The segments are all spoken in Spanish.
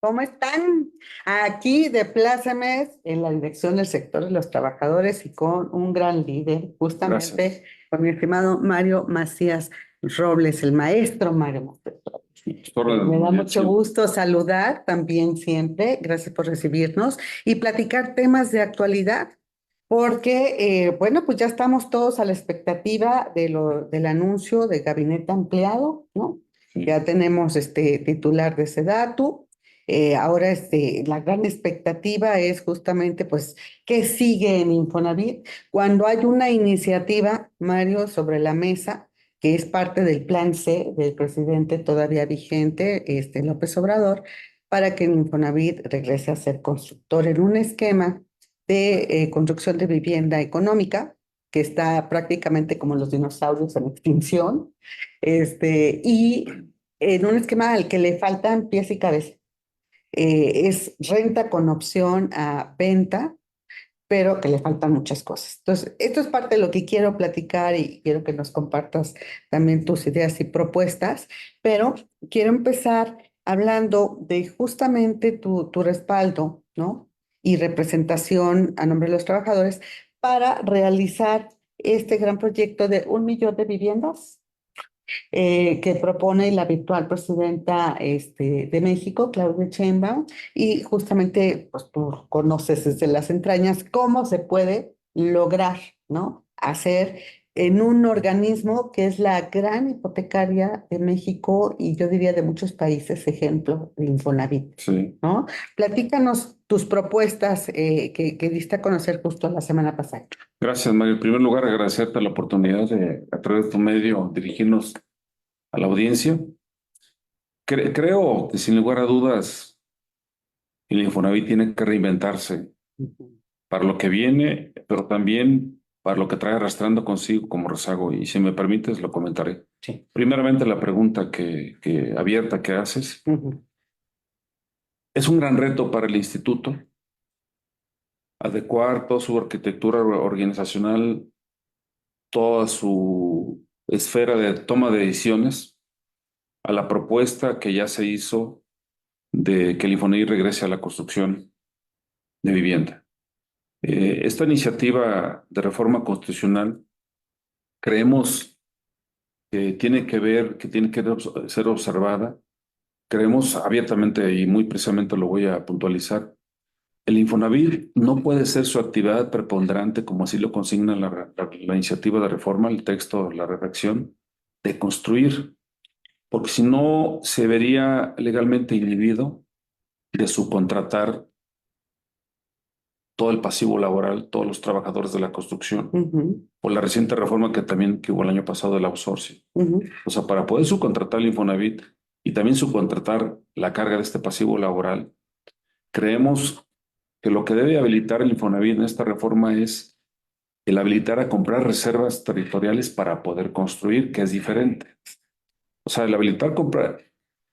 ¿Cómo están? Aquí de Plácemes, en la dirección del sector de los trabajadores y con un gran líder, Gracias. justamente con mi estimado Mario Macías Robles, el maestro Mario Macías Robles. Sus órdenes, Me da María, mucho siempre. gusto saludar también siempre, gracias por recibirnos y platicar temas de actualidad, porque, bueno, pues ya estamos todos a la expectativa del anuncio de gabinete ampliado, ¿no? Sí. Ya tenemos titular de SEDATU. Ahora la gran expectativa es justamente pues qué sigue en Infonavit cuando hay una iniciativa, Mario, sobre la mesa que es parte del plan C del presidente todavía vigente, López Obrador, para que Infonavit regrese a ser constructor en un esquema de construcción de vivienda económica que está prácticamente como los dinosaurios en extinción, y en un esquema al que le faltan pies y cabeza. Es renta con opción a venta, pero que le faltan muchas cosas. Entonces, esto es parte de lo que quiero platicar y quiero que nos compartas también tus ideas y propuestas, pero quiero empezar hablando de justamente tu respaldo, ¿no? Y representación a nombre de los trabajadores para realizar este gran proyecto de 1 millón de viviendas que propone la virtual presidenta de México, Claudia Sheinbaum, y justamente pues, tú conoces desde las entrañas cómo se puede lograr, ¿no? Hacer en un organismo que es la gran hipotecaria de México y yo diría de muchos países, ejemplo, de Infonavit, Sí. ¿no? Platícanos tus propuestas que diste a conocer justo la semana pasada. Gracias, María. En primer lugar, agradecerte la oportunidad de, a través de tu medio, dirigirnos a la audiencia. Creo que sin lugar a dudas, el Infonavit tiene que reinventarse Ujú. para lo que viene, pero también para lo que trae arrastrando consigo como rezago. Y si me permites, lo comentaré. Sí. Primeramente, la pregunta que abierta que haces. Ujú. Es un gran reto para el instituto adecuar toda su arquitectura organizacional, toda su esfera de toma de decisiones a la propuesta que ya se hizo de que el Infonavit regrese a la construcción de vivienda. Esta iniciativa de reforma constitucional creemos que tiene que ver, que tiene que ser observada. Creemos abiertamente y muy precisamente lo voy a puntualizar. El Infonavit no puede ser su actividad preponderante, como así lo consigna la iniciativa de reforma, el texto, la redacción, de construir, porque si no se vería legalmente inhibido de subcontratar todo el pasivo laboral, todos los trabajadores de la construcción, Ujú. por la reciente reforma que hubo el año pasado del outsourcing. Ujú. O sea, para poder subcontratar el Infonavit y también subcontratar la carga de este pasivo laboral, creemos que lo que debe habilitar el Infonavit en esta reforma es el habilitar a comprar reservas territoriales para poder construir, que es diferente. O sea, el habilitar comprar,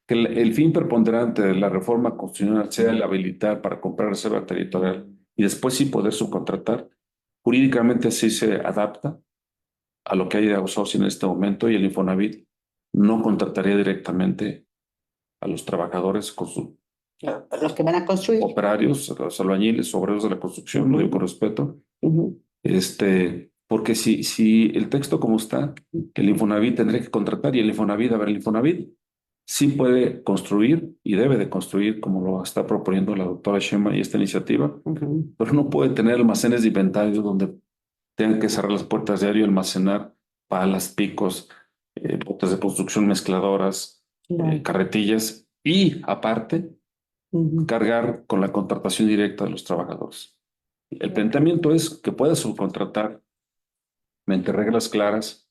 que el fin preponderante de la reforma constitucional sea el habilitar para comprar reserva territorial y después sí poder subcontratar, jurídicamente sí se adapta a lo que hay de outsourcing en este momento y el Infonavit no contrataría directamente a los trabajadores con sus Los que van a construir. operarios, los albañiles, obreros de la construcción, lo digo con Ujú. respeto. Ujú. Porque si el texto como está, el Infonavit tendría que contratar y el Infonavit, a ver, el Infonavit sí puede construir y debe de construir como lo está proponiendo la doctora Sheinbaum y esta iniciativa, Ujú. pero no puede tener almacenes de inventario donde tengan que cerrar las puertas diario y almacenar palas, picos, botes de construcción, mezcladoras, Claro. carretillas y aparte Ujú. cargar con la contratación directa de los trabajadores. El planteamiento es que pueda subcontratar mediante reglas claras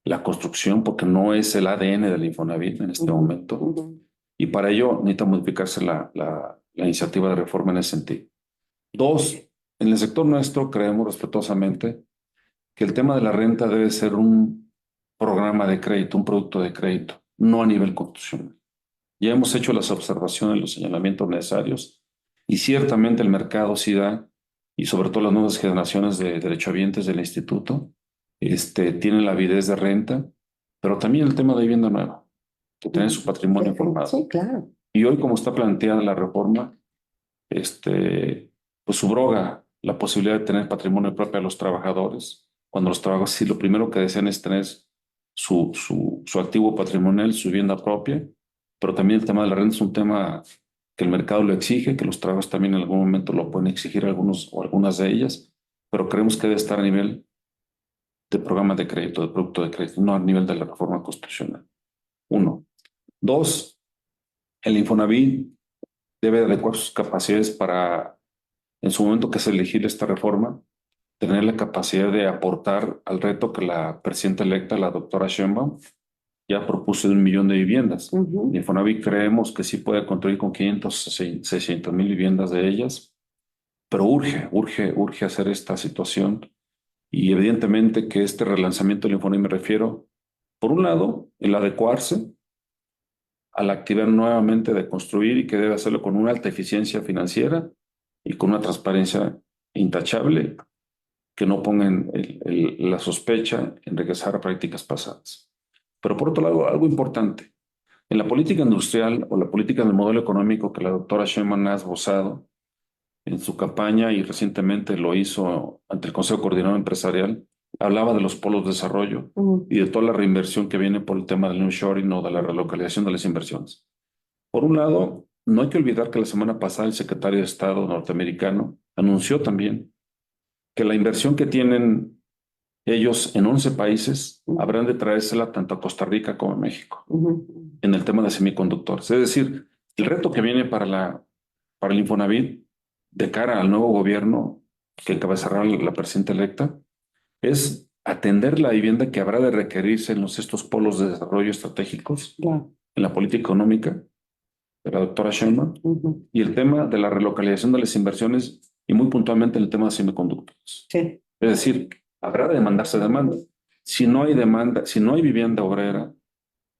la construcción, porque no es el ADN del Infonavit en este Ujú. momento, Ujú. y para ello necesita modificarse la iniciativa de reforma en ese sentido. Dos, en el sector nuestro creemos respetuosamente que el tema de la renta debe ser un programa de crédito, un producto de crédito, no a nivel constitucional. Ya hemos hecho las observaciones, los señalamientos necesarios, y ciertamente el mercado sí da, y sobre todo las nuevas generaciones de derechohabientes del instituto, tienen la avidez de renta, pero también el tema de vivienda nueva, que tiene su patrimonio Sí, formado. claro. Y hoy, como está planteada la reforma, pues subroga la posibilidad de tener patrimonio propio a los trabajadores, cuando los trabajadores sí lo primero que desean es tener su activo patrimonial, su vivienda propia, pero también el tema de la renta es un tema que el mercado lo exige, que los trabajadores también en algún momento lo pueden exigir algunos o algunas de ellas, pero creemos que debe estar a nivel de programa de crédito, de producto de crédito, no a nivel de la reforma constitucional. Uno. Dos, el Infonavit debe adecuar sus capacidades para, en su momento que se elegible esta reforma, tener la capacidad de aportar al reto que la presidenta electa, la doctora Sheinbaum, ya propuso de 1 millón de viviendas. Ujú. Infonavit creemos que sí puede construir con 600,000 viviendas de ellas, pero urge hacer esta situación y evidentemente que este relanzamiento del Infonavit me refiero, por un lado, el adecuarse a la actividad nuevamente de construir y que debe hacerlo con una alta eficiencia financiera y con una transparencia intachable que no pongan la sospecha en regresar a prácticas pasadas. Pero por otro lado, algo importante, en la política industrial o la política del modelo económico que la doctora Sheinbaum ha esbozado en su campaña y recientemente lo hizo ante el Consejo Coordinador Empresarial, hablaba de los polos de desarrollo Ujú. y de toda la reinversión que viene por el tema del nearshoring o de la relocalización de las inversiones. Por un lado, no hay que olvidar que la semana pasada el secretario de Estado norteamericano anunció también que la inversión que tienen ellos en 11 países Ujú. habrán de traérsela tanto a Costa Rica como a México Ujú. en el tema de semiconductores. Es decir, el reto que viene para el Infonavit de cara al nuevo gobierno que encabezará la presidenta electa es atender la vivienda que habrá de requerirse en estos polos de desarrollo estratégicos Ya. en la política económica de la doctora Sheinbaum Ujú. y el tema de la relocalización de las inversiones y muy puntualmente el tema de semiconductores. Sí. Es decir, habrá de demandarse demanda. Si no hay demanda, si no hay vivienda obrera,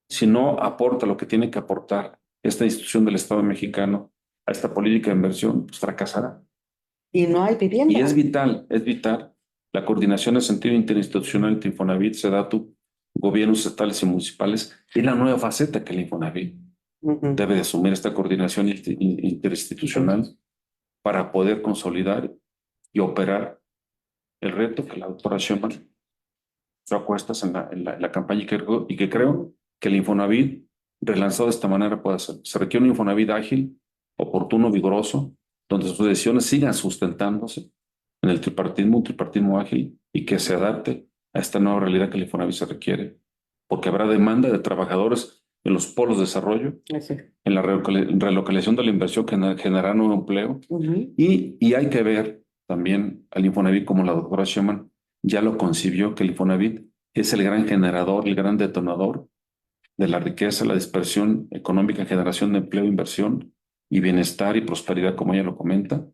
si no aporta lo que tiene que aportar esta institución del Estado mexicano a esta política de inversión, pues fracasará. Y no hay Y vivienda. es vital la coordinación en sentido interinstitucional entre Infonavit, SEDATU, gobiernos estatales y municipales, es la nueva faceta que el Infonavit Ujú. debe de asumir esta coordinación interinstitucional para poder consolidar y operar el reto que la doctora Sheinbaum acuestas en la campaña y que creo que el Infonavit relanzado de esta manera puede hacer. Se requiere un Infonavit ágil, oportuno, vigoroso, donde sus decisiones sigan sustentándose en el tripartismo, un tripartismo ágil y que se adapte a esta nueva realidad que el Infonavit se requiere, porque habrá demanda de trabajadores en los polos de desarrollo, Así. en la relocalización de la inversión que generará nuevo empleo Ujú. y hay que ver también al Infonavit como la doctora Schumann ya lo concibió, que el Infonavit es el gran generador, el gran detonador de la riqueza, la dispersión económica, generación de empleo, inversión y bienestar y prosperidad, como ella lo comenta,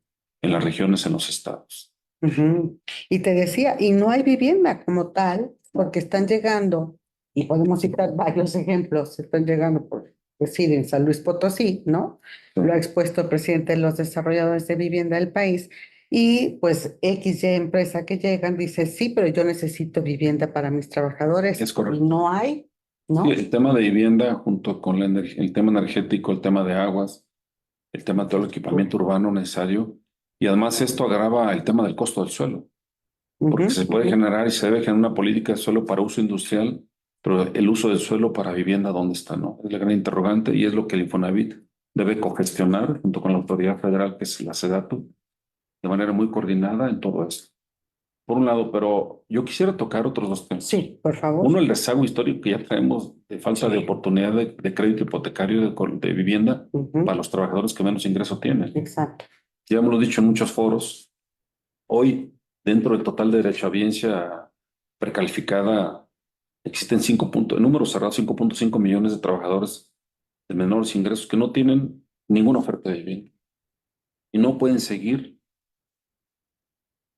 en las regiones, en los estados. Ujú. Y te decía, y no hay vivienda como tal, porque están llegando, y podemos citar varios ejemplos, están llegando por decir en San Luis Potosí, ¿no? Lo ha expuesto el presidente de los desarrolladores de vivienda del país, y pues X y empresa que llegan dice, sí, pero yo necesito vivienda para mis trabajadores, Es y correcto. no hay, Sí, ¿no? el tema de vivienda junto con el tema energético, el tema de aguas, el tema de todo el equipamiento urbano necesario y además esto agrava el tema del costo del suelo, Ujú. porque se puede Ujú. generar y se debe generar una política de suelo para uso industrial, pero el uso del suelo para vivienda, ¿dónde está? ¿No? Es la gran interrogante y es lo que el Infonavit debe cogestionar junto con la autoridad federal, que es la SEDATU, de manera muy coordinada en todo esto. Por un lado, pero yo quisiera tocar otros dos temas. Sí, por favor. Uno, el rezago histórico que ya traemos de falta de oportunidad de crédito hipotecario de vivienda para Ujú. los trabajadores que menos ingreso tienen. Exacto. Ya hemos dicho en muchos foros, hoy, dentro del total de derechohabiencia precalificada, existen en números cerrados 5.5 millones de trabajadores de menores ingresos que no tienen ninguna oferta de vivienda y no pueden seguir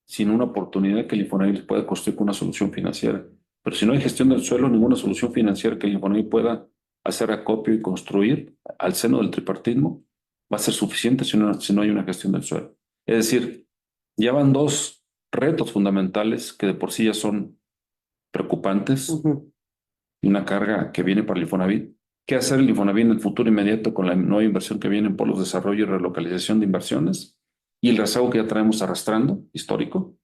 sin una oportunidad que el Infonavit les pueda construir con una solución financiera. Pero si no hay gestión del suelo, ninguna solución financiera que el Infonavit pueda hacer acopio y construir al seno del tripartismo va a ser suficiente si no hay una gestión del suelo. Es decir, ya van dos retos fundamentales que de por sí ya son preocupantes Ujú. y una carga que viene para el Infonavit qué hacer el Infonavit en el futuro inmediato con la nueva inversión que viene en polos de desarrollo y relocalización de inversiones y el rezago que ya traemos arrastrando, histórico,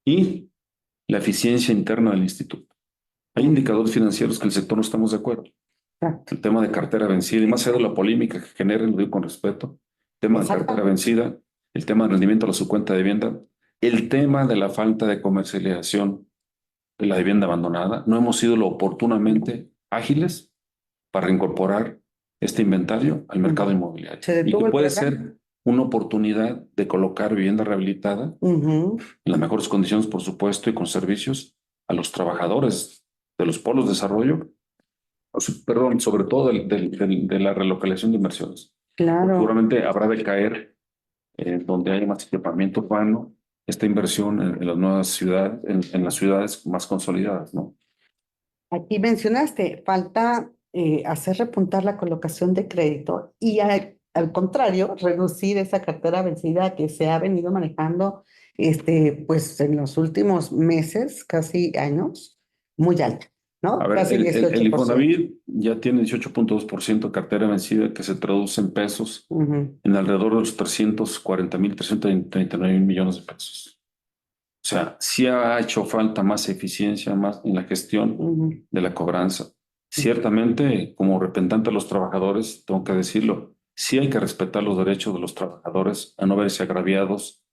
y la eficiencia interna del instituto. Hay indicadores financieros que el sector no estamos de acuerdo. Exacto. El tema de cartera vencida, y más allá de la polémica que generen, lo digo con respeto, el tema de cartera vencida, el tema de rendimiento de su cuenta de vivienda, el tema de la falta de comercialización de la vivienda abandonada. No hemos sido lo oportunamente ágiles para reincorporar este inventario al mercado inmobiliario. Se Y detuvo que el puede programa. ser una oportunidad de colocar vivienda rehabilitada Ujú. en las mejores condiciones, por supuesto, y con servicios a los trabajadores de los polos de desarrollo, perdón, sobre todo de la relocalización de inversiones. Claro. Seguramente habrá de caer donde haya más equipamiento urbano, esta inversión en las nuevas ciudades, en las ciudades más consolidadas, ¿no? Aquí mencionaste, falta hacer repuntar la colocación de crédito y al contrario, reducir esa cartera vencida que se ha venido manejando pues en los últimos meses, casi años, muy alta, A ¿no? ver, Casi el 18%. Infonavit ya tiene 18.2% cartera vencida que se traduce en pesos Ujú, en alrededor de los 340,000, 339 mil millones de pesos. O sea, sí ha hecho falta más eficiencia más en la gestión ujú, de la cobranza. Ciertamente, como representante de los trabajadores, tengo que decirlo, sí hay que respetar los derechos de los trabajadores a no verse agraviados,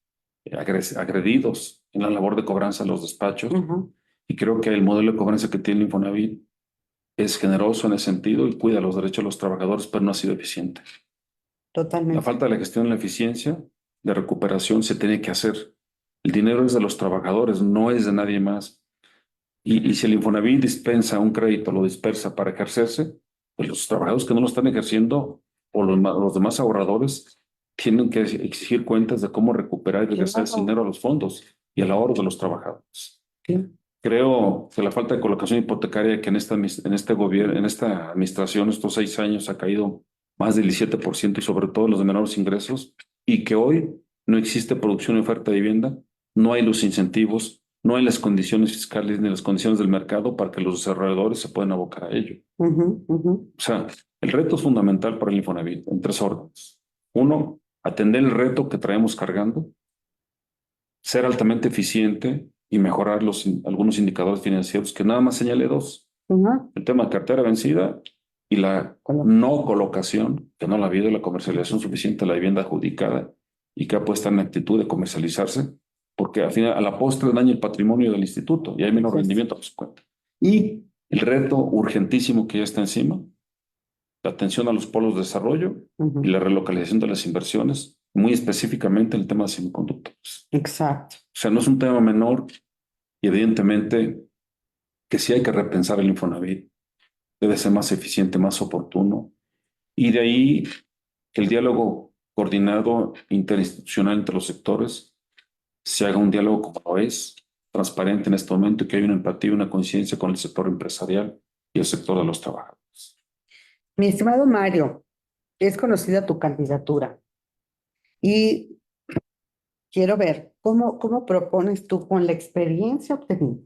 agredidos en la labor de cobranza en los despachos. ujú. Y creo que el modelo de cobranza que tiene el Infonavit es generoso en ese sentido y cuida los derechos de los trabajadores, pero no ha sido eficiente. La Totalmente. falta de la gestión de la eficiencia de recuperación se tiene que hacer. El dinero es de los trabajadores, no es de nadie más. Y si el Infonavit dispensa un crédito, lo dispersa para ejercerse, pues los trabajadores que no lo están ejerciendo o los demás ahorradores tienen que exigir cuentas de cómo recuperar y regresar ese Claro. dinero a los fondos y al ahorro de los trabajadores. Sí. Creo que la falta de colocación hipotecaria que en este gobierno, en esta administración, estos 6 años ha caído más del 17% y sobre todo en los de menores ingresos, y que hoy no existe producción y oferta de vivienda, no hay los incentivos, no hay las condiciones fiscales ni las condiciones del mercado para que los desarrolladores se puedan abocar a ello. Ujú, ujú, O sea, el reto es fundamental para el Infonavit en 3 órdenes. Uno, atender el reto que traemos cargando, ser altamente eficiente y mejorar algunos indicadores financieros, que nada más señale dos: ujú. el tema de cartera vencida y la no colocación, que no la ha habido, la comercialización suficiente de la vivienda adjudicada y que ha puesto en actitud de comercializarse, porque al final, a la postre daña el patrimonio del instituto y hay menos Así es. rendimiento por su cuenta. Y el reto urgentísimo que ya está encima, la atención a los polos de desarrollo Ujú. y la relocalización de las inversiones, muy específicamente en el tema de semiconductores. Exacto. O sea, no es un tema menor y evidentemente que sí hay que repensar el Infonavit, debe ser más eficiente, más oportuno, y de ahí que el diálogo coordinado interinstitucional entre los sectores se haga un diálogo como lo es, transparente en este momento, y que haya una empatía y una conciencia con el sector empresarial y el sector de los trabajadores. Mi estimado Mario, es conocida tu candidatura y quiero ver cómo propones tú con la experiencia obtenida,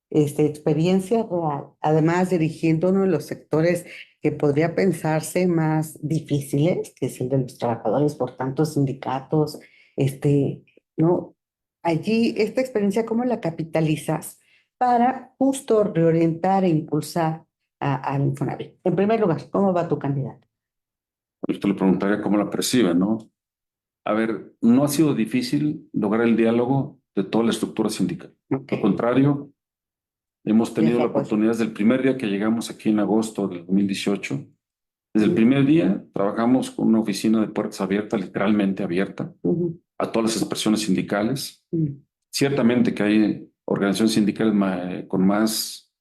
experiencia real, además dirigiendo uno de los sectores que podría pensarse más difíciles, que es el de los trabajadores por tantos sindicatos, ¿no? Allí, esta experiencia, ¿cómo la capitalizas para justo reorientar e impulsar al Infonavit? En primer lugar, ¿cómo va tu candidato? Yo te le preguntaría cómo la perciben, ¿no? A ver, no ha sido difícil lograr el diálogo de toda la estructura sindical. Ok, Al contrario, hemos les tenido la apoyo. oportunidad desde el primer día que llegamos aquí en agosto del 2018. Desde el primer día trabajamos con una oficina de puertas abiertas, literalmente abierta, Ujú, a todas las expresiones sindicales. ujú, Ciertamente que hay organizaciones sindicales con más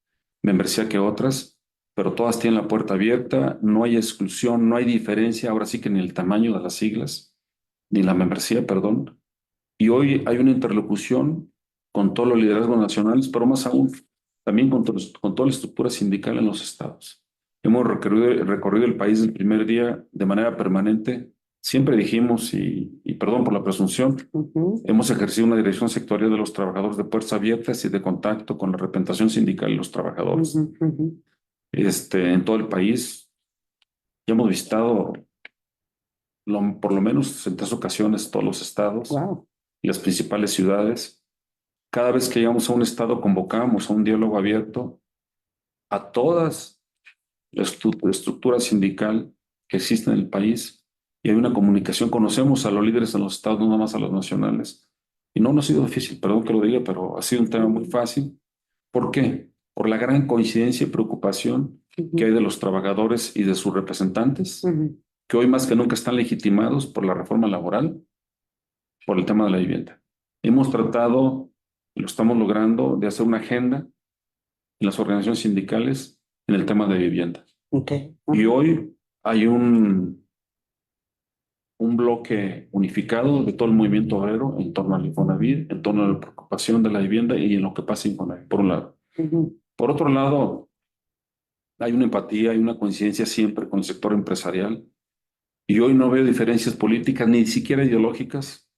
membresía que otras, pero todas tienen la puerta abierta, no hay exclusión, no hay diferencia, ahora sí que ni el tamaño de las siglas, ni la membresía, perdón. Y hoy hay una interlocución con todos los liderazgos nacionales, pero más aún, también con toda la estructura sindical en los estados. Hemos recorrido el país el primer día de manera permanente. Siempre dijimos, y perdón por la presunción, ujú, hemos ejercido una dirección sectorial de los trabajadores de puertas abiertas y de contacto con la representación sindical y los ujú, trabajadores. ujú. en todo el país. Ya hemos visitado por lo menos en 3 ocasiones todos los estados Wow. y las principales ciudades. Cada vez que llegamos a un estado convocamos a un diálogo abierto a todas las estructuras sindical que existen en el país y hay una comunicación. Conocemos a los líderes en los estados, no nada más a los nacionales. Y no nos ha sido difícil, perdón que lo diga, pero ha sido un tema muy fácil. ¿Por qué? Por la gran coincidencia y preocupación que hay de los trabajadores y de sus representantes, que hoy más que nunca están legitimados por la reforma laboral, por el tema de la vivienda. Hemos tratado, y lo estamos logrando, de hacer una agenda en las organizaciones sindicales en el tema de vivienda. Okay. Y hoy hay un bloque unificado de todo el movimiento obrero en torno al Infonavit, en torno a la preocupación de la vivienda y en lo que pasa en Infonavit, por un lado. Por otro lado, hay una empatía, hay una coincidencia siempre con el sector empresarial. Y hoy no veo diferencias políticas, ni siquiera ideológicas,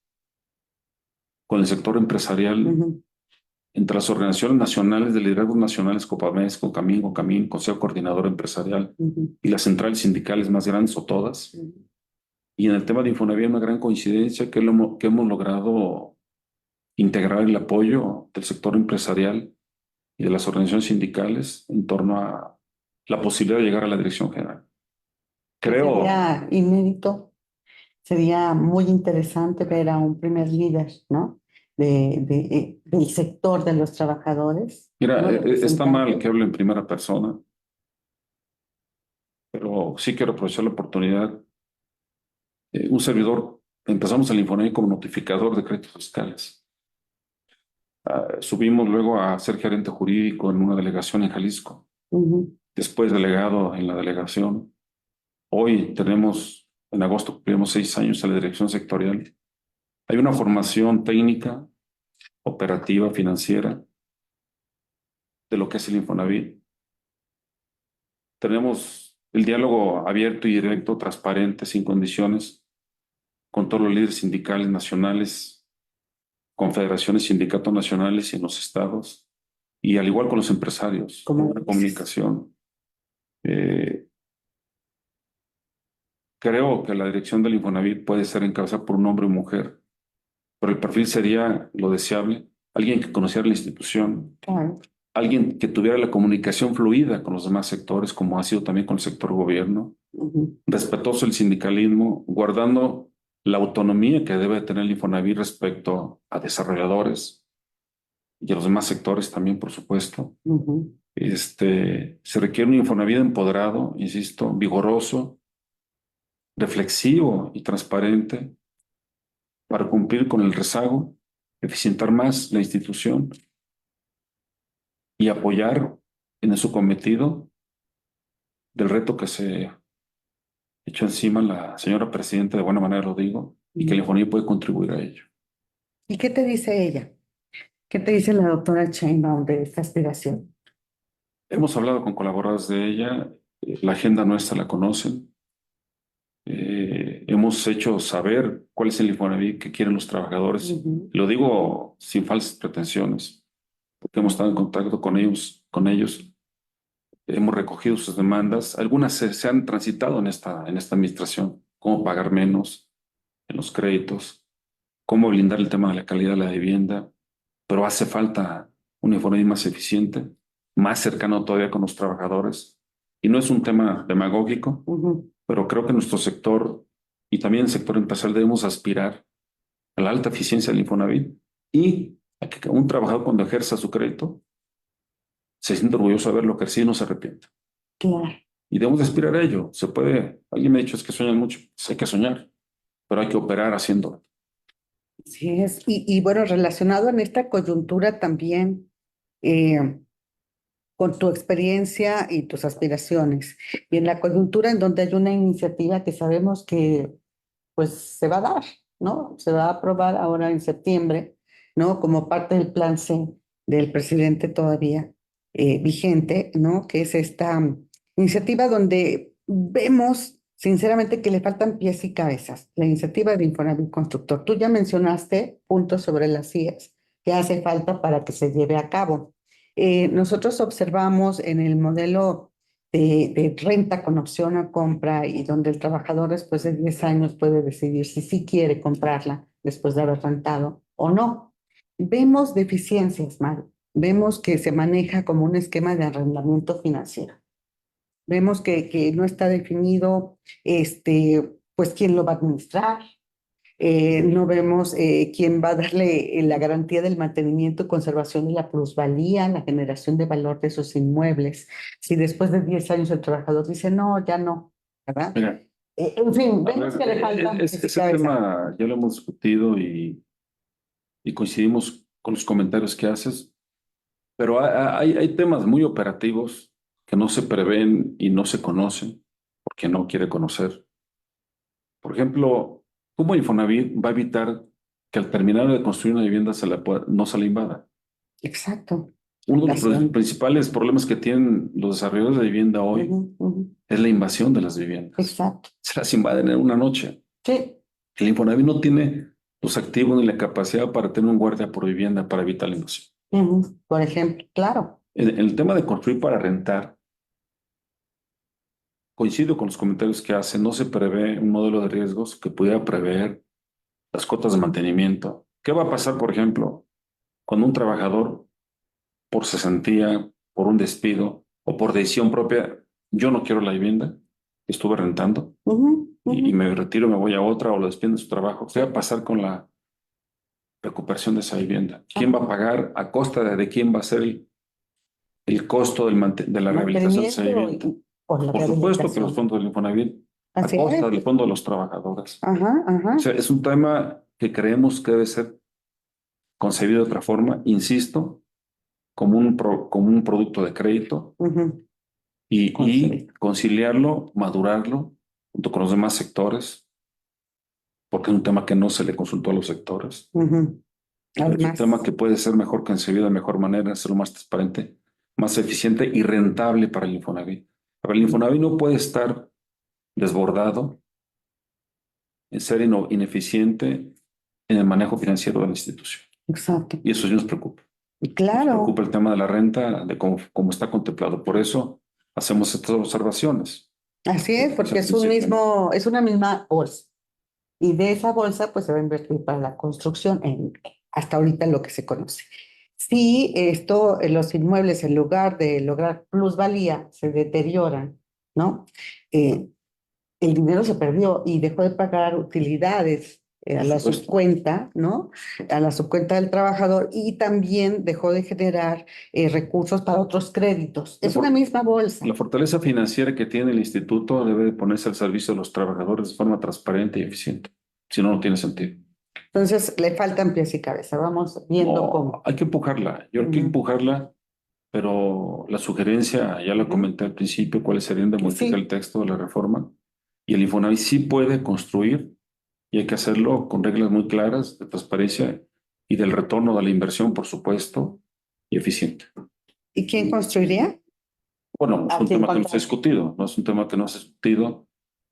con el sector empresarial, entre las organizaciones nacionales de liderazgos nacionales, Copamex, Concamín, Consejo Coordinador Empresarial, y las centrales sindicales más grandes o todas. Y en el tema de Infonavit hay una gran coincidencia que hemos logrado integrar el apoyo del sector empresarial y de las organizaciones sindicales en torno a la posibilidad de llegar a la dirección general. Creo, Sería inédito, sería muy interesante ver a un primer líder, ¿no? Del sector de los trabajadores, mira, ¿no? está mal que Representante. hable en primera persona, pero sí quiero aprovechar la oportunidad. Un servidor, empezamos el Infonavit como notificador de créditos fiscales. Subimos luego a ser gerente jurídico en una delegación en Jalisco, después delegado en la delegación. Hoy tenemos, en agosto cumplimos 6 años en la dirección sectorial. Hay una formación técnica, operativa, financiera de lo que es el Infonavit. Tenemos el diálogo abierto y directo, transparente, sin condiciones, con todos los líderes sindicales nacionales, confederaciones, sindicatos nacionales y en los estados, y al igual con los empresarios, Como una comunicación. Eh, Creo que la dirección del Infonavit puede ser encabezada por un hombre o mujer, pero el perfil sería lo deseable, alguien que conociera la institución, claro. alguien que tuviera la comunicación fluida con los demás sectores, como ha sido también con el sector gobierno, respetuoso el sindicalismo, guardando la autonomía que debe tener el Infonavit respecto a desarrolladores y a los demás sectores también, por supuesto. Se requiere un Infonavit empoderado, insisto, vigoroso, reflexivo y transparente para cumplir con el rezago, eficientar más la institución y apoyar en su cometido del reto que se echó encima la señora presidenta, de buena manera lo digo, y que el Infonavit puede contribuir a ello. ¿Y qué te dice ella? ¿Qué te dice la doctora Sheinbaum de esta aspiración? Hemos hablado con colaboradores de ella, la agenda nuestra la conocen, hemos hecho saber cuál es el Infonavit que quieren los trabajadores. Lo digo sin falsas pretensiones, porque hemos estado en contacto con ellos, hemos recogido sus demandas. Algunas se han transitado en esta administración, cómo pagar menos en los créditos, cómo blindar el tema de la calidad de la vivienda, pero hace falta un Infonavit más eficiente, más cercano todavía con los trabajadores. Y no es un tema demagógico, pero creo que nuestro sector y también el sector empresarial debemos aspirar a la alta eficiencia del Infonavit y a que un trabajador cuando ejerza su crédito se sienta orgulloso de haberlo ejercido y no se arrepienta. Claro. Y debemos aspirar a ello. Se puede, alguien me ha dicho es que sueñan mucho, pues hay que soñar, pero hay que operar haciéndolo. Sí es. Y bueno, relacionado en esta coyuntura también, eh, con tu experiencia y tus aspiraciones, y en la coyuntura en donde hay una iniciativa que sabemos que pues se va a dar, ¿no? Se va a aprobar ahora en septiembre, ¿no? Como parte del plan C del presidente todavía vigente, ¿no? Que es esta iniciativa donde vemos sinceramente que le faltan pies y cabezas. La iniciativa de Infonavit Constructor. Tú ya mencionaste puntos sobre las IES que hace falta para que se lleve a cabo. Nosotros observamos en el modelo de renta con opción a compra y donde el trabajador después de 10 años puede decidir si sí quiere comprarla después de haber rentado o no. Vemos deficiencias, Mario. Vemos que se maneja como un esquema de arrendamiento financiero. Vemos que no está definido, pues, quién lo va a administrar. No vemos quién va a darle la garantía del mantenimiento y conservación de la plusvalía, la generación de valor de esos inmuebles. Si después de 10 años el trabajador dice, no, ya no, ¿verdad? Mira, En fin, a vemos ver, que le falta ese cabeza. tema ya lo hemos discutido y coincidimos con los comentarios que haces, pero hay temas muy operativos que no se prevén y no se conocen porque no quiere conocer. Por ejemplo, ¿cómo Infonavit va a evitar que al terminar de construir una vivienda no se la invada? Exacto. Uno de La los siguiente. principales problemas que tienen los desarrolladores de vivienda hoy Ujú, ujú. es la invasión de las viviendas. Exacto. Se las invaden en una noche. Sí. El Infonavit no tiene los activos ni la capacidad para tener un guardia por vivienda para evitar la invasión. Ujú. Por ejemplo, claro. En el tema de construir para rentar, coincido con los comentarios que hacen, no se prevé un modelo de riesgos que pudiera prever las cuotas de mantenimiento. ¿Qué va a pasar, por ejemplo, cuando un trabajador por cesantía, por un despido o por decisión propia, yo no quiero la vivienda, estuve rentando Ujú, ujú. y me retiro, me voy a otra o lo despido de su trabajo? ¿Qué va a pasar con la recuperación de esa vivienda? ¿Quién va a Ajá. pagar a costa de quién va a ser el costo de la rehabilitación de esa Mantenimiento vivienda? por la Por supuesto que los rehabilitación. fondos del Infonavit a Así costa es. del fondo de los trabajadores. Ajá, O ajá. sea, es un tema que creemos que debe ser concebido de otra forma, insisto, como un producto de crédito Ujú. y Concebido. conciliarlo, madurarlo junto con los demás sectores, porque es un tema que no se le consultó a los sectores. Ujú. Pero es un tema Además, que puede ser mejor concebido de mejor manera, hacerlo más transparente, más eficiente y rentable para el Infonavit. Pero el Infonavit no puede estar desbordado en ser ineficiente en el manejo financiero de la institución. exacto. Y eso sí nos preocupa. Nos Claro, preocupa el tema de la renta, de cómo está contemplado. Por eso hacemos estas observaciones. así es, Es el porque principio, ¿no? es una misma bolsa. Y de esa bolsa, pues se va a invertir para la construcción, hasta ahorita lo que se conoce. Si esto, los inmuebles, en lugar de lograr plusvalía, se deterioran, ¿no? Eh, el dinero se perdió y dejó de pagar utilidades a Por la supuesto. subcuenta, ¿no? A la subcuenta del trabajador y también dejó de generar recursos para otros créditos. La, Es una for- misma bolsa. la fortaleza financiera que tiene el instituto debe de ponerse al servicio de los trabajadores de forma transparente y eficiente. Si no, no tiene sentido. Entonces, le faltan pies y cabeza. Vamos viendo No, cómo. hay que empujarla. Yo creo que Ujú, empujarla, pero la sugerencia, ya la ujú. comenté al principio, cuáles serían de modificar el Sí, texto de la reforma. Y el Infonavit sí puede construir y hay que hacerlo con reglas muy claras de transparencia y del retorno de la inversión, por supuesto, y eficiente. ¿y quién construiría? Bueno, es ¿A un quién tema que no se ha contrata? discutido, no es un tema que no se ha discutido.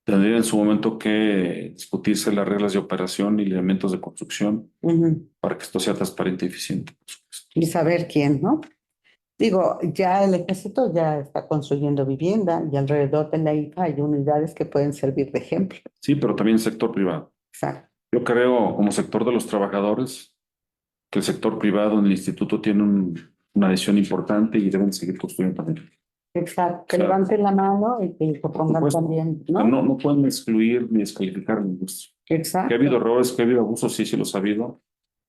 Tendría en su momento que discutirse las reglas de operación y elementos de construcción Ujú. para que esto sea transparente y eficiente, por supuesto. Y saber quién, ¿no? Digo, ya el ejército ya está construyendo vivienda y alrededor de la IFA hay unidades que pueden servir de ejemplo. Sí, pero también el sector privado. Exacto. Yo creo, como sector de los trabajadores, que el sector privado en el instituto tiene una decisión importante y deben seguir construyendo también. Exacto. O Que sea, levanten la mano y que se por pongan supuesto, también, o sea, ¿no? no pueden excluir ni descalificar a la industria. Que ha habido Exacto. errores, que ha habido abusos, sí, sí los ha habido.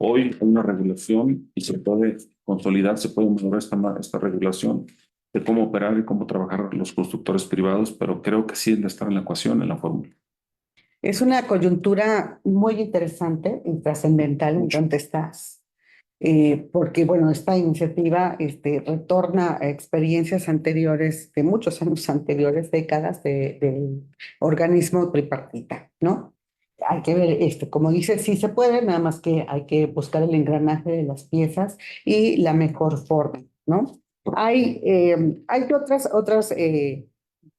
Hoy hay una regulación y se puede consolidar, se puede mejorar esta regulación de cómo operar y cómo trabajar los constructores privados, pero creo que sí debe estar en la ecuación, en la fórmula. Es una coyuntura muy interesante y trascendental en Mucho. donde estás. Porque, bueno, esta iniciativa retorna a experiencias anteriores, de muchos años anteriores, décadas del organismo tripartita, ¿no? Hay que ver, como dice, sí se puede, nada más que hay que buscar el engranaje de las piezas y la mejor forma, ¿no? Hay otras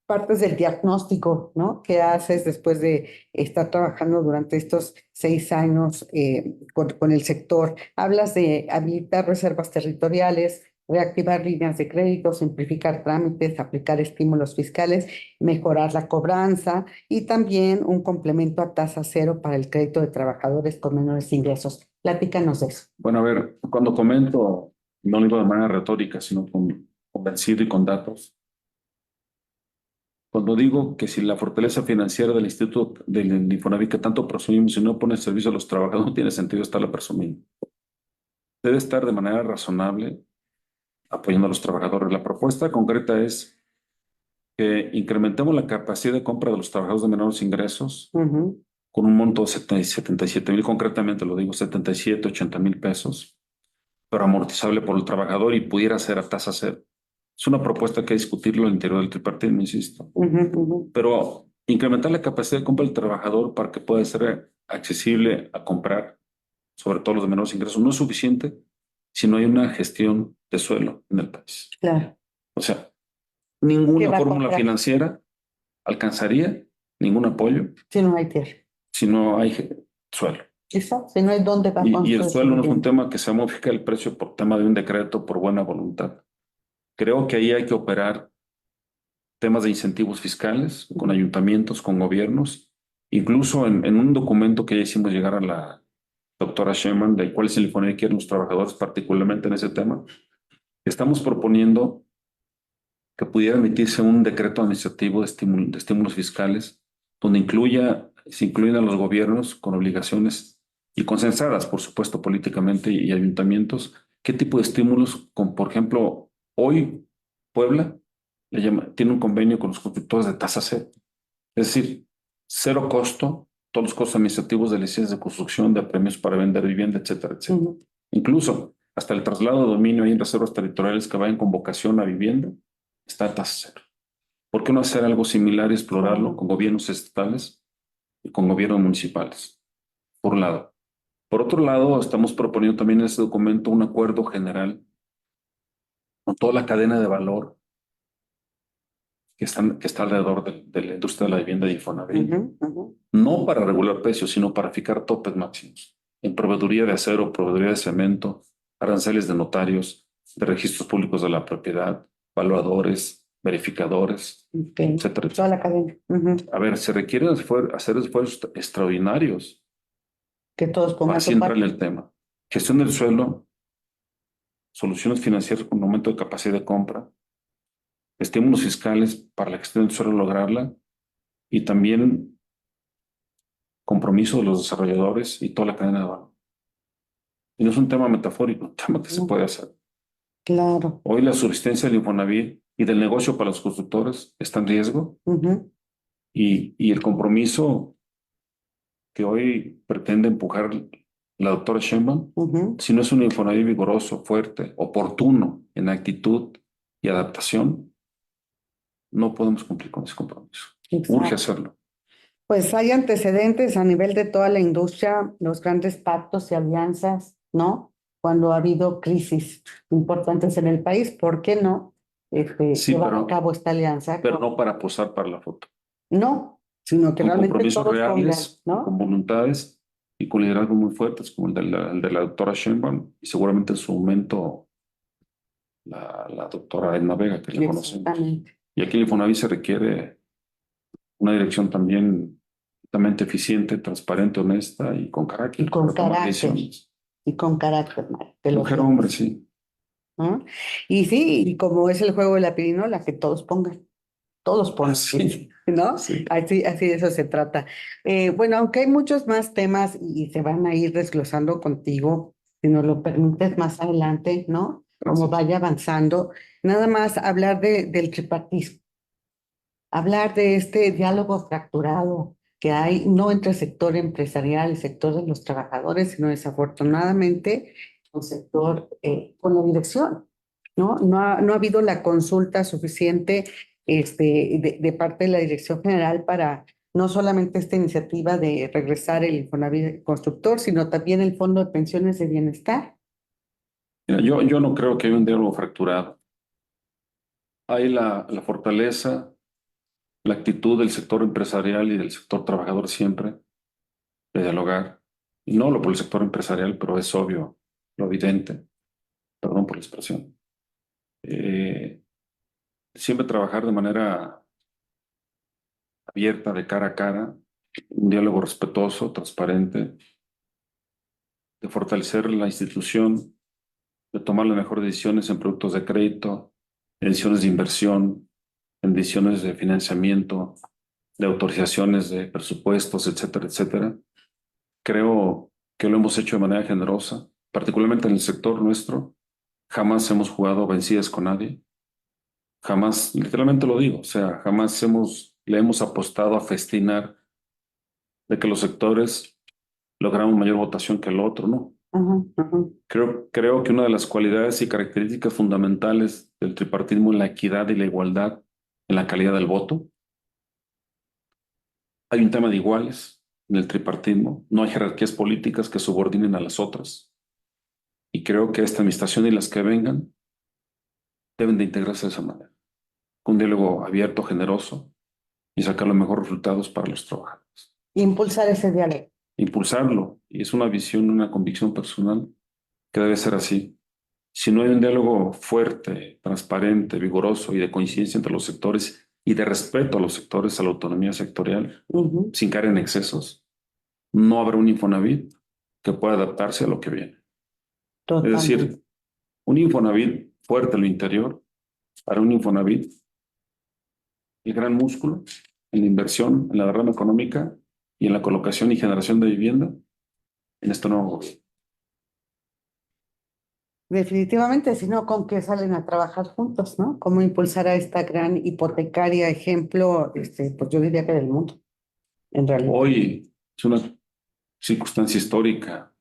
partes del diagnóstico, ¿no? Que haces después de estar trabajando durante estos 6 años con el sector. Hablas de habilitar reservas territoriales, reactivar líneas de crédito, simplificar trámites, aplicar estímulos fiscales, mejorar la cobranza y también un complemento a tasa cero para el crédito de trabajadores con menores ingresos. Platícanos de eso. Bueno, a ver, cuando comento, no lo digo de manera retórica, sino convencido y con datos. Cuando digo que si la fortaleza financiera del Instituto del Infonavit que tanto presumimos, si no pone servicio a los trabajadores, no tiene sentido estarla presumiendo. Debe estar de manera razonable apoyando a los trabajadores. La propuesta concreta es que incrementemos la capacidad de compra de los trabajadores de menores ingresos con un monto de 77,000, concretamente lo digo, 77, 80,000 pesos, pero amortizable por el trabajador y pudiera ser a tasa cero. Es una propuesta que hay que discutirlo al interior del tripartito, insisto. Pero incrementar la capacidad de compra del trabajador para que pueda ser accesible a comprar, sobre todo los de menores ingresos, no es suficiente si no hay una gestión de suelo en el país. Claro. O sea, ¿Qué ninguna va a fórmula comprar? financiera alcanzaría ningún apoyo Si no hay tierra. si no hay suelo. Eso, si no hay dónde va a Y el construir su suelo no es un vivienda. tema que se modifica el precio por tema de un decreto, por buena voluntad. Creo que ahí hay que operar temas de incentivos fiscales con ayuntamientos, con gobiernos, incluso en un documento que ya hicimos llegar a la doctora Sheinbaum, del cual se le pone que quieren los trabajadores, particularmente en ese tema. Estamos proponiendo que pudiera emitirse un decreto administrativo de estímulos fiscales, donde se incluyan a los gobiernos con obligaciones y consensadas, por supuesto, políticamente y ayuntamientos, qué tipo de estímulos, por ejemplo, hoy Puebla tiene un convenio con los constructores de tasa cero, es decir, cero costo, todos los costos administrativos de licencias de construcción, de premios para vender vivienda, etcétera, etcétera. Incluso hasta el traslado de dominio ahí en reservas territoriales que vayan con vocación a vivienda, está a tasa cero. ¿Por qué no hacer algo similar y explorarlo con gobiernos estatales y con gobiernos municipales? Por un lado. Por otro lado, estamos proponiendo también en este documento un acuerdo general con toda la cadena de valor que está alrededor de la industria de la vivienda de Infonavit. No para regular precios, sino para fijar topes máximos en proveeduría de acero, proveeduría de cemento, aranceles de notarios, de registros públicos de la propiedad, evaluadores, verificadores, etcétera, Toda la cadena. A ver, se requiere hacer esfuerzos extraordinarios Que todos para pongan así su entrar en parte. el tema. Gestión del suelo, soluciones financieras con aumento de capacidad de compra, estímulos fiscales para la gestión del suelo lograrla y también compromiso de los desarrolladores y toda la cadena de valor. Y no es un tema metafórico, es un tema que se puede hacer. Claro. Hoy la subsistencia del Infonavit y del negocio para los constructores está en riesgo y el compromiso que hoy pretende empujar la doctora Sheinbaum, si no es un Infonavit vigoroso, fuerte, oportuno en actitud y adaptación, no podemos cumplir con ese compromiso. Urge hacerlo. Pues hay antecedentes a nivel de toda la industria, los grandes pactos y alianzas, ¿no? Cuando ha habido crisis importantes en el país, ¿por qué no Sí, llevar a cabo esta alianza? pero no para posar para la foto. No, sino que Con realmente compromisos todos reales, pongan, ¿no? con voluntades y con liderazgos muy fuertes, como el de la doctora Sheinbaum y seguramente en su momento la doctora Edna Vega, que la conocemos. Y aquí en Infonavit se requiere una dirección también totalmente eficiente, transparente, honesta y con carácter. Y con para tomar carácter. decisiones. Y con carácter, Mario, te lo Mujer o digo. hombre, sí. ¿No? Y sí, y como es el juego de la pirinola, que todos pongan. Todos ponen, Sí. ¿no? Sí. Así de eso se trata. Bueno, aunque hay muchos más temas y se van a ir desglosando contigo, si nos lo permites más adelante, ¿no? Como Gracias. vaya avanzando, nada más hablar del tripartismo, hablar de este diálogo fracturado que hay, no entre el sector empresarial y sector de los trabajadores, sino desafortunadamente un sector con la dirección, ¿no? No ha habido la consulta suficiente de parte de la Dirección General para no solamente esta iniciativa de regresar el Infonavit constructor, sino también el Fondo de Pensiones de Bienestar. Mira, yo no creo que haya un diálogo fracturado. Hay la fortaleza, la actitud del sector empresarial y del sector trabajador siempre de dialogar. Y no lo por el sector empresarial, pero es obvio, lo evidente. Perdón por la expresión. Eh, Siempre trabajar de manera abierta, de cara a cara, un diálogo respetuoso, transparente, de fortalecer la institución, de tomar las mejores decisiones en productos de crédito, en decisiones de inversión, en decisiones de financiamiento, de autorizaciones de presupuestos, etcétera, etcétera. Creo que lo hemos hecho de manera generosa, particularmente en el sector nuestro. Jamás hemos jugado vencidas con nadie. Jamás, literalmente lo digo, o sea, jamás le hemos apostado a festinar de que los sectores logramos mayor votación que el otro, ¿no? Ajá, ajá. Creo que una de las cualidades y características fundamentales del tripartismo es la equidad y la igualdad en la calidad del voto. Hay un tema de iguales en el tripartismo, no hay jerarquías políticas que subordinen a las otras. Y creo que esta administración y las que vengan deben de integrarse de esa manera, con un diálogo abierto, generoso y sacar los mejores resultados para los trabajadores. Impulsar ese diálogo. Impulsarlo, y es una visión, una convicción personal que debe ser así. Si no hay un diálogo fuerte, transparente, vigoroso y de coincidencia entre los sectores y de respeto a los sectores, a la autonomía sectorial, Ujú. sin caer en excesos, no habrá un Infonavit que pueda adaptarse a lo que viene. Es Totalmente. decir, un Infonavit fuerte en lo interior, para un Infonavit, el gran músculo en la inversión, en la derrama económica y en la colocación y generación de vivienda en este nuevo gobierno. Definitivamente, si no, ¿con qué salen a trabajar juntos, no? ¿Cómo impulsar a esta gran hipotecaria ejemplo, pues yo diría que del mundo, en realidad? Hoy es una circunstancia histórica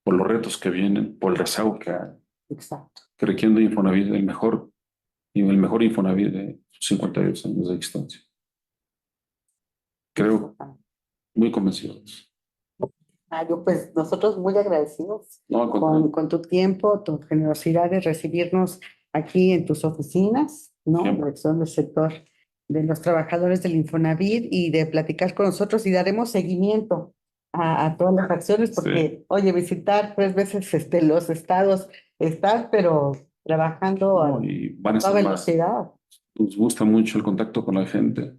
por los retos que vienen, por el rezago Exacto. que requiere de Infonavit, el mejor Infonavit de 52 años de existencia. Creo, Exacto. muy convencido de eso. Yo pues nosotros muy agradecidos No, al contrario, con tu tiempo, tu generosidad de recibirnos aquí en tus oficinas, ¿no? siempre. Dirección del sector de los trabajadores del Infonavit y de platicar con nosotros y daremos seguimiento a todas las acciones Sí, porque, oye, visitar 3 veces los estados, estar, pero trabajando no, y van a a toda ser más. velocidad. Nos gusta mucho el contacto con la gente,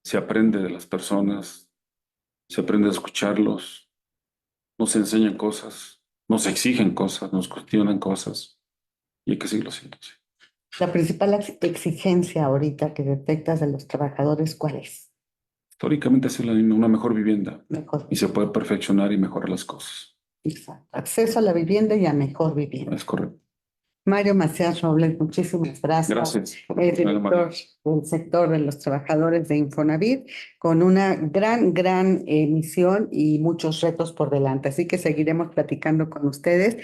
se aprende de las personas, se aprende a escucharlos, nos enseñan cosas, nos exigen cosas, nos cuestionan cosas y hay que seguirlo haciendo así. La principal exigencia ahorita que detectas de los trabajadores, ¿cuál es? Históricamente es una mejor vivienda Mejor y se vivienda. puede perfeccionar y mejorar las cosas. Exacto. Acceso a la vivienda y a mejor vivienda. Es correcto. Mario Macías Robles, muchísimas gracias. Gracias. Director del sector de los trabajadores de Infonavit, con una gran misión y muchos retos por delante. Así que seguiremos platicando con ustedes.